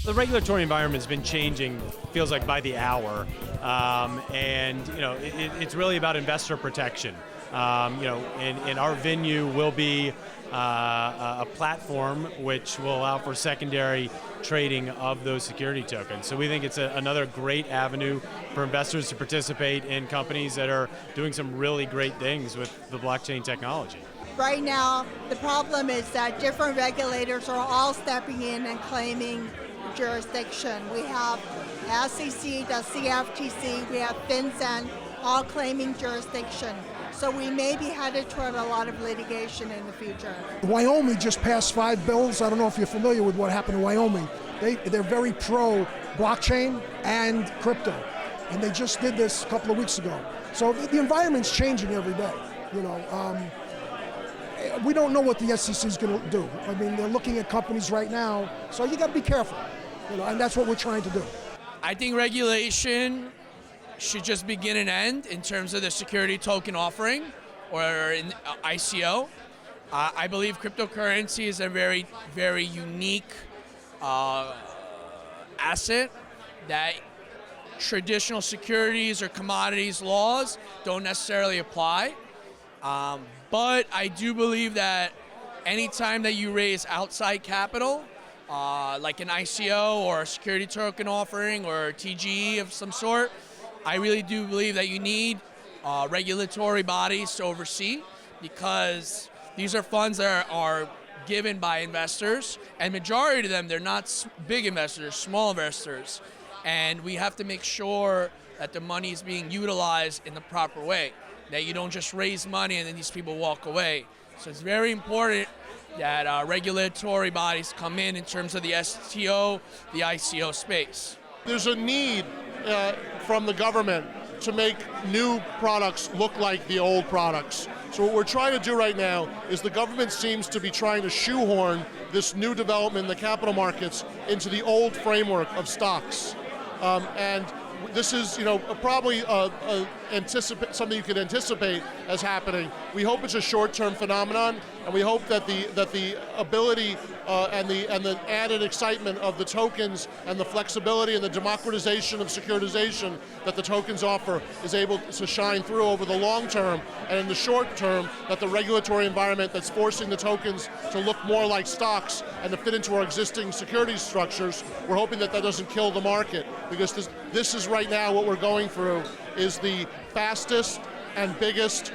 The regulatory environment has been changing, feels like by the hour, and it's really about investor protection. And our venue will be a platform which will allow for secondary trading of those security tokens. So we think it's another great avenue for investors to participate in companies that are doing some really great things with the blockchain technology. Right now, the problem is that different regulators are all stepping in and claiming jurisdiction. We have SEC, the CFTC, we have FinCEN, all claiming jurisdiction. So we may be headed toward a lot of litigation in the future. Wyoming just passed 5 bills. I don't know if you're familiar with what happened in Wyoming. They're very pro blockchain and crypto. And they just did this a couple of weeks ago. So the environment's changing every day. We don't know what the SEC is going to do. I mean, they're looking at companies right now. So you got to be careful. And that's what we're trying to do. I think regulation should just begin and end in terms of the security token offering or in ICO. I believe cryptocurrency is a very, very unique asset that traditional securities or commodities laws don't necessarily apply. But I do believe that anytime that you raise outside capital, like an ICO or a security token offering or a TGE of some sort, I really do believe that you need regulatory bodies to oversee, because these are funds that are given by investors, and majority of them, they're not big investors, small investors. And we have to make sure that the money is being utilized in the proper way, that you don't just raise money and then these people walk away. So it's very important that regulatory bodies come in terms of the STO, the ICO space. There's a need from the government to make new products look like the old products. So what we're trying to do right now is the government seems to be trying to shoehorn this new development in the capital markets into the old framework of stocks. And this is, probably something you could anticipate as happening. We hope it's a short-term phenomenon, and we hope that the ability and the added excitement of the tokens and the flexibility and the democratization of securitization that the tokens offer is able to shine through over the long term, and in the short term, that the regulatory environment that's forcing the tokens to look more like stocks and to fit into our existing securities structures, we're hoping that doesn't kill the market, because this is right now what we're going through is the fastest and biggest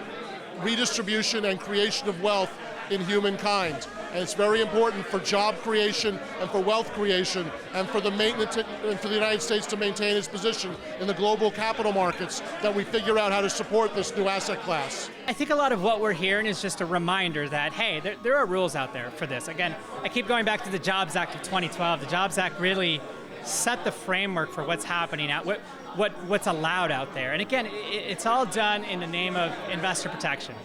redistribution and creation of wealth in humankind. And it's very important for job creation and for wealth creation and for the maintenance and for the United States to maintain its position in the global capital markets, that we figure out how to support this new asset class. I think a lot of what we're hearing is just a reminder that, hey, there are rules out there for this. Again, I keep going back to the Jobs Act of 2012. The Jobs Act really set the framework for what's happening out, what's allowed out there. And again, it's all done in the name of investor protection.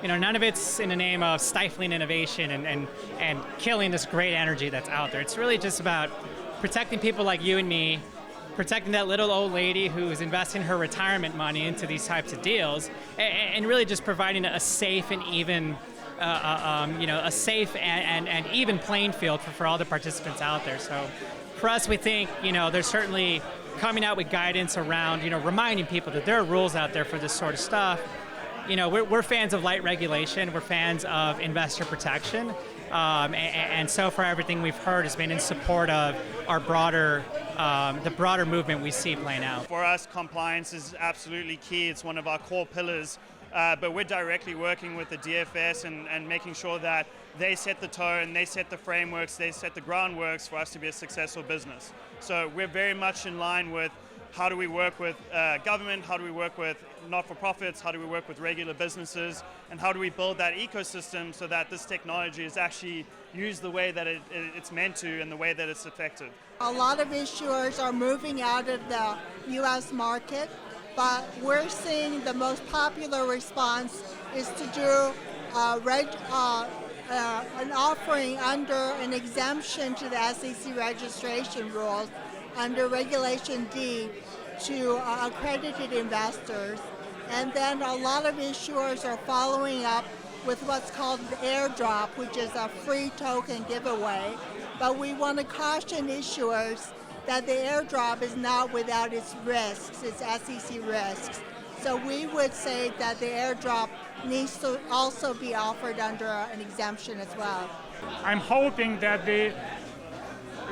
None of it's in the name of stifling innovation and killing this great energy that's out there. It's really just about protecting people like you and me, protecting that little old lady who's investing her retirement money into these types of deals, and really just providing a safe and even, a safe and even playing field for all the participants out there. So for us, we think, there's certainly coming out with guidance around, reminding people that there are rules out there for this sort of stuff. We're fans of light regulation. We're fans of investor protection. And so far, everything we've heard has been in support of our the broader movement we see playing out. For us, compliance is absolutely key. It's one of our core pillars. But we're directly working with the DFS and making sure that they set the tone, they set the frameworks, they set the groundworks for us to be a successful business. So we're very much in line with how do we work with government, how do we work with not-for-profits, how do we work with regular businesses, and how do we build that ecosystem so that this technology is actually used the way that it's meant to and the way that it's effective. A lot of issuers are moving out of the U.S. market, but we're seeing the most popular response is to do an offering under an exemption to the SEC registration rules under Regulation D to accredited investors. And then a lot of issuers are following up with what's called the airdrop, which is a free token giveaway. But we want to caution issuers that the airdrop is not without its risks, its SEC risks. So we would say that the airdrop needs to also be offered under an exemption as well. I'm hoping that the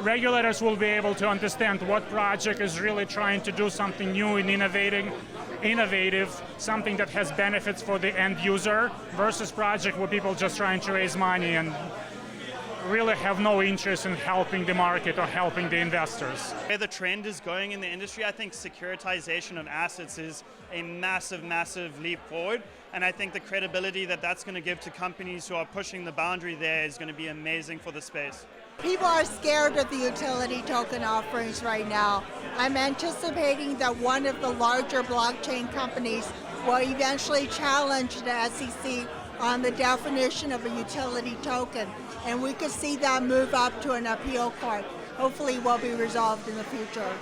regulators will be able to understand what project is really trying to do something new and innovative, something that has benefits for the end user, versus project where people just trying to raise money and really have no interest in helping the market or helping the investors. Where the trend is going in the industry, I think securitization of assets is a massive, massive leap forward. And I think the credibility that that's going to give to companies who are pushing the boundary there is going to be amazing for the space. People are scared of the utility token offerings right now. I'm anticipating that one of the larger blockchain companies will eventually challenge the SEC on the definition of a utility token, and we could see that move up to an appeal court. Hopefully will be resolved in the future.